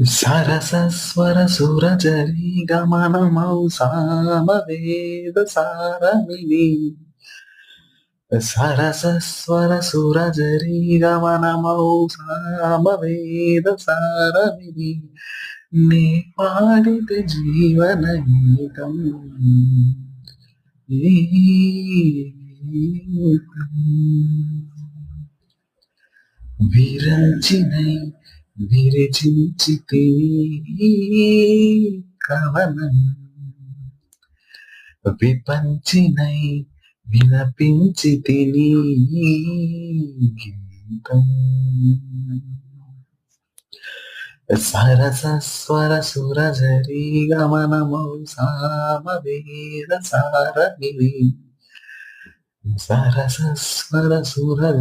సరసస్వర సురజరీ గమనమౌ సామవేద సారమిది. సరసస్వర సురజరీ గమనమౌ సామవేద సారమిది. నే పాడిత జీవన గీతం ఈ గీతం. విరచినై విరచించితిని కవనం, విపంచినై విలపించితిని గీతం. సరసస్వర సురజరీ గమనమౌ సామవేద సారమిది. సరసస్వర సుర